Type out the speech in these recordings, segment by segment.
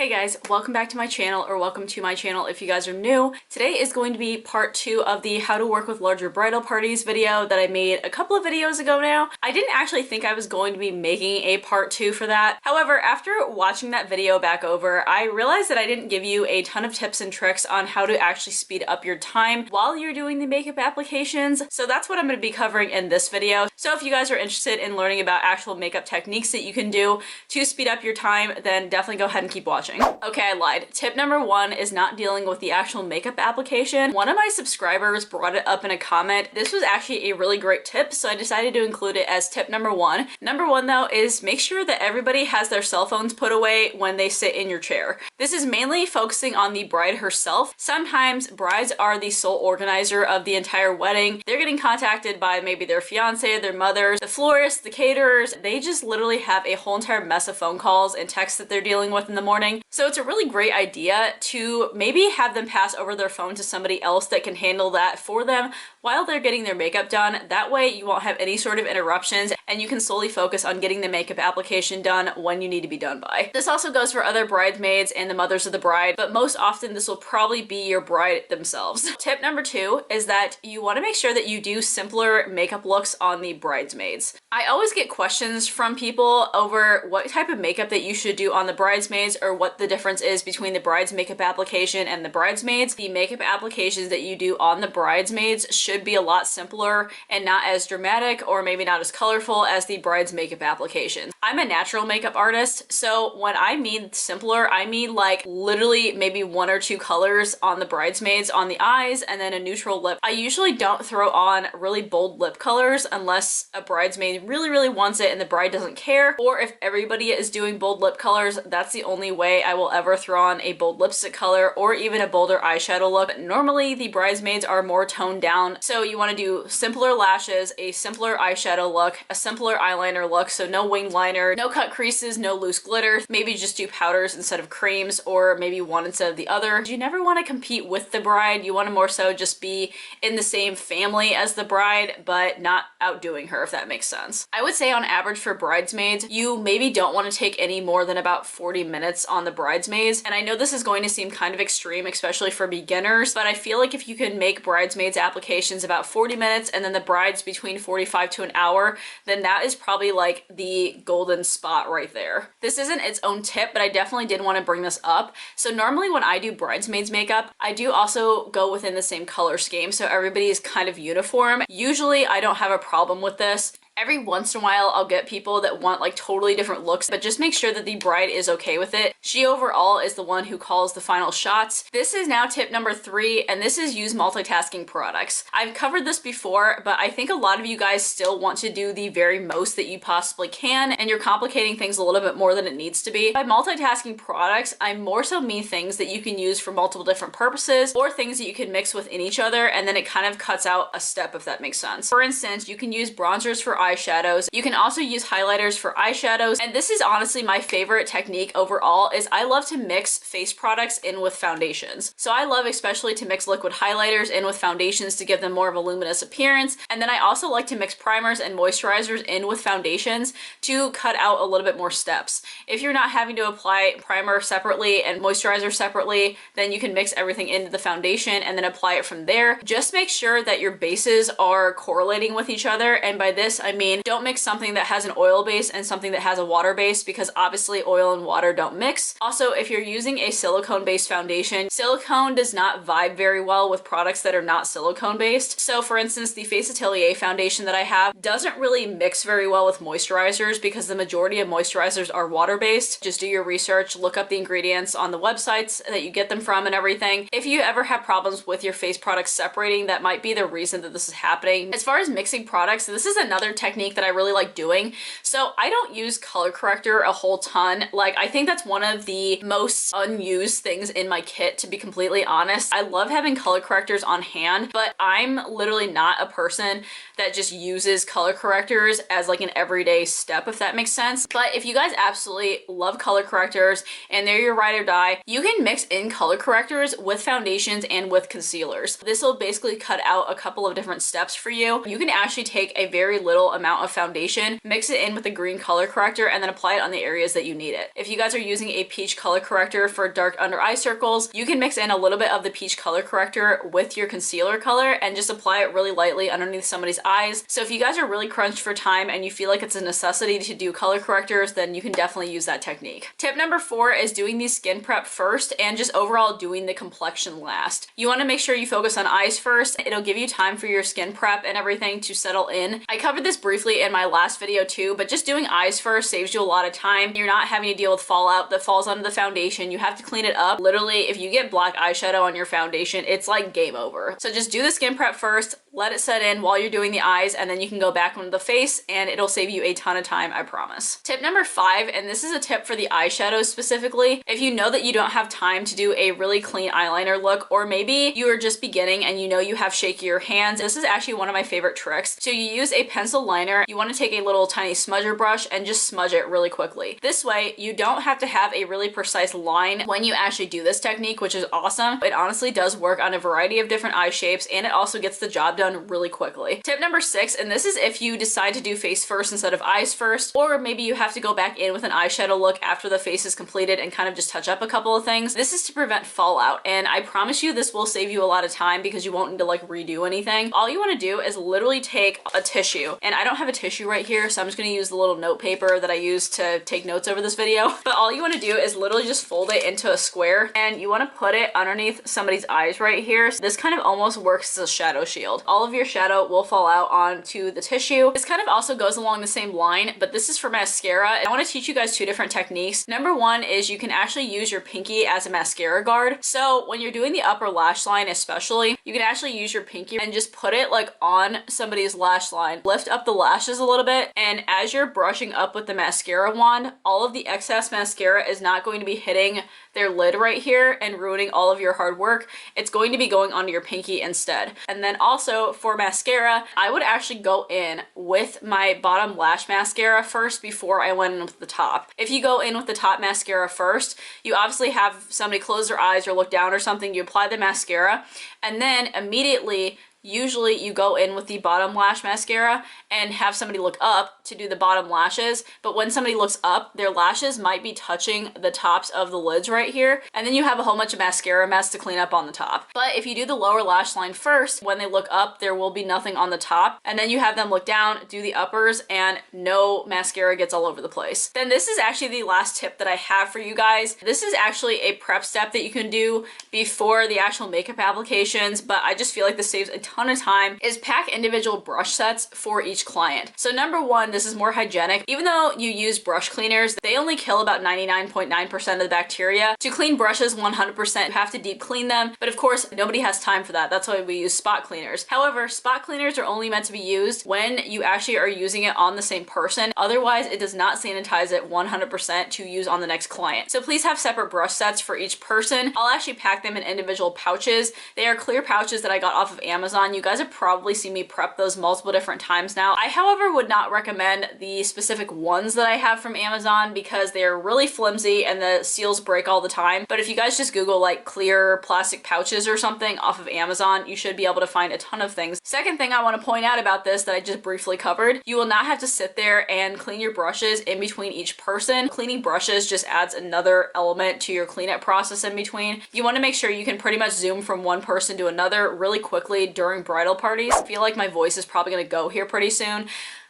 Hey guys, welcome back to my channel, or welcome to my channel if you guys are new. Today is going to be part 2 of the how to work with larger bridal parties video that I made a couple of videos ago now. I didn't actually think I was going to be making a part 2 for that. However, after watching that video back over, I realized that I didn't give you a ton of tips and tricks on how to actually speed up your time while you're doing the makeup applications. So that's what I'm going to be covering in this video. So if you guys are interested in learning about actual makeup techniques that you can do to speed up your time, then definitely go ahead and keep watching. Okay, I lied. Tip number 1 is not dealing with the actual makeup application. One of my subscribers brought it up in a comment. This was actually a really great tip, so I decided to include it as tip number 1. Number 1 though is make sure that everybody has their cell phones put away when they sit in your chair. This is mainly focusing on the bride herself. Sometimes brides are the sole organizer of the entire wedding. They're getting contacted by maybe their fiance, their mothers, the florists, the caterers. They just literally have a whole entire mess of phone calls and texts that they're dealing with in the morning. So it's a really great idea to maybe have them pass over their phone to somebody else that can handle that for them while they're getting their makeup done. That way you won't have any sort of interruptions and you can solely focus on getting the makeup application done when you need to be done by. This also goes for other bridesmaids and the mothers of the bride, but most often this will probably be your bride themselves. Tip number 2 is that you want to make sure that you do simpler makeup looks on the bridesmaids. I always get questions from people over what type of makeup that you should do on the bridesmaids, or what the difference is between the bride's makeup application and the bridesmaids. The makeup applications that you do on the bridesmaids should be a lot simpler and not as dramatic, or maybe not as colorful as the bride's makeup application. I'm a natural makeup artist, so when I mean simpler, I mean like literally maybe 1 or 2 colors on the bridesmaids on the eyes and then a neutral lip. I usually don't throw on really bold lip colors unless a bridesmaid really wants it and the bride doesn't care, or if everybody is doing bold lip colors, that's the only way I will ever throw on a bold lipstick color or even a bolder eyeshadow look. But normally the bridesmaids are more toned down, so you want to do simpler lashes, a simpler eyeshadow look, a simpler eyeliner look, so no winged liner, no cut creases, no loose glitter, maybe just do powders instead of creams, or maybe one instead of the other. You never want to compete with the bride. You want to more so just be in the same family as the bride, but not outdoing her, if that makes sense. I would say on average for bridesmaids, you maybe don't want to take any more than about 40 minutes on the bridesmaids. And I know this is going to seem kind of extreme, especially for beginners, but I feel like if you can make bridesmaids applications about 40 minutes and then the brides between 45 to an hour, then that is probably like the golden spot right there. This isn't its own tip, but I definitely did want to bring this up. So normally when I do bridesmaids makeup, I do also go within the same color scheme, so everybody is kind of uniform. Usually I don't have a problem with this. Every once in a while, I'll get people that want like totally different looks, but just make sure that the bride is okay with it. She overall is the one who calls the final shots. This is now tip number 3, and this is use multitasking products. I've covered this before, but I think a lot of you guys still want to do the very most that you possibly can, and you're complicating things a little bit more than it needs to be. By multitasking products, I more so mean things that you can use for multiple different purposes, or things that you can mix within each other, and then it kind of cuts out a step, if that makes sense. For instance, you can use bronzers for eyeshadows. You can also use highlighters for eyeshadows, and this is honestly my favorite technique overall. Is I love to mix face products in with foundations. So I love especially to mix liquid highlighters in with foundations to give them more of a luminous appearance, and then I also like to mix primers and moisturizers in with foundations to cut out a little bit more steps. If you're not having to apply primer separately and moisturizer separately, then you can mix everything into the foundation and then apply it from there. Just make sure that your bases are correlating with each other, and by this I mean don't mix something that has an oil base and something that has a water base, because obviously oil and water don't mix. Also, if you're using a silicone based foundation, silicone does not vibe very well with products that are not silicone based. So for instance, the Face Atelier foundation that I have doesn't really mix very well with moisturizers because the majority of moisturizers are water based. Just do your research, look up the ingredients on the websites that you get them from and everything. If you ever have problems with your face products separating, that might be the reason that this is happening. As far as mixing products, this is another technique that I really like doing. So I don't use color corrector a whole ton. Like, I think that's one of the most unused things in my kit, to be completely honest. I love having color correctors on hand, but I'm literally not a person that just uses color correctors as like an everyday step, if that makes sense. But if you guys absolutely love color correctors and they're your ride or die, you can mix in color correctors with foundations and with concealers. This will basically cut out a couple of different steps for you. You can actually take a very little amount of foundation, mix it in with the green color corrector, and then apply it on the areas that you need it. If you guys are using a peach color corrector for dark under eye circles, you can mix in a little bit of the peach color corrector with your concealer color and just apply it really lightly underneath somebody's eyes. So if you guys are really crunched for time and you feel like it's a necessity to do color correctors, then you can definitely use that technique. Tip number 4 is doing the skin prep first and just overall doing the complexion last. You want to make sure you focus on eyes first. It'll give you time for your skin prep and everything to settle in. I covered this briefly in my last video too, but just doing eyes first saves you a lot of time. You're not having to deal with fallout that falls onto the foundation. You have to clean it up. Literally, if you get black eyeshadow on your foundation, it's like game over. So just do the skin prep first, let it set in while you're doing the eyes, and then you can go back onto the face and it'll save you a ton of time, I promise. Tip number 5, and this is a tip for the eyeshadows specifically. If you know that you don't have time to do a really clean eyeliner look, or maybe you are just beginning and you know you have shakier hands, this is actually one of my favorite tricks. So you use a pencil liner, you want to take a little tiny smudger brush and just smudge it really quickly. This way you don't have to have a really precise line when you actually do this technique, which is awesome. It honestly does work on a variety of different eye shapes and it also gets the job done really quickly. Tip number 6, and this is if you decide to do face first instead of eyes first, or maybe you have to go back in with an eyeshadow look after the face is completed and kind of just touch up a couple of things. This is to prevent fallout, and I promise you this will save you a lot of time because you won't need to like redo anything. All you want to do is literally take a tissue, and I don't have a tissue right here, so I'm just going to use the little note paper that I use to take notes over this video. But all you want to do is literally just fold it into a square, and you want to put it underneath somebody's eyes right here. So this kind of almost works as a shadow shield. All of your shadow will fall out onto the tissue. This kind of also goes along the same line, but this is for mascara. I want to teach you guys 2 different techniques. Number 1 is you can actually use your pinky as a mascara guard. So when you're doing the upper lash line especially, you can actually use your pinky and just put it like on somebody's lash line. Lift up the lashes a little bit, and as you're brushing up with the mascara wand, all of the excess mascara is not going to be hitting their lid right here and ruining all of your hard work. It's going to be going onto your pinky instead. And then also for mascara, I would actually go in with my bottom lash mascara first before I went in with the top. If you go in with the top mascara first, you obviously have somebody close their eyes or look down or something, you apply the mascara, and then immediately usually you go in with the bottom lash mascara and have somebody look up to do the bottom lashes. But when somebody looks up, their lashes might be touching the tops of the lids right here. And then you have a whole bunch of mascara mess to clean up on the top. But if you do the lower lash line first, when they look up, there will be nothing on the top. And then you have them look down, do the uppers, and no mascara gets all over the place. Then this is actually the last tip that I have for you guys. This is actually a prep step that you can do before the actual makeup applications, but I just feel like this saves a ton of time, is pack individual brush sets for each client. So number 1, this is more hygienic. Even though you use brush cleaners, they only kill about 99.9% of the bacteria. To clean brushes 100%, you have to deep clean them, but of course nobody has time for that. That's why we use spot cleaners. However, spot cleaners are only meant to be used when you actually are using it on the same person. Otherwise, it does not sanitize it 100% to use on the next client. So please have separate brush sets for each person. I'll actually pack them in individual pouches. They are clear pouches that I got off of Amazon. You guys have probably seen me prep those multiple different times now. I, however, would not recommend the specific ones that I have from Amazon because they are really flimsy and the seals break all the time. But if you guys just Google like clear plastic pouches or something off of Amazon, you should be able to find a ton of things. Second thing I want to point out about this that I just briefly covered, you will not have to sit there and clean your brushes in between each person. Cleaning brushes just adds another element to your cleanup process in between. You want to make sure you can pretty much zoom from one person to another really quickly during bridal parties. I feel like my voice is probably going to go here pretty soon.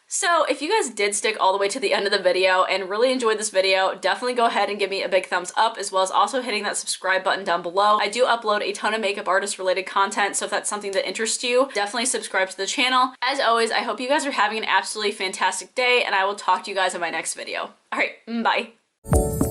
So if you guys did stick all the way to the end of the video and really enjoyed this video, definitely go ahead and give me a big thumbs up, as well as also hitting that subscribe button down below. I do upload a ton of makeup artist related content, so if that's something that interests you, definitely subscribe to the channel. As always, I hope you guys are having an absolutely fantastic day, and I will talk to you guys in my next video. All right, bye.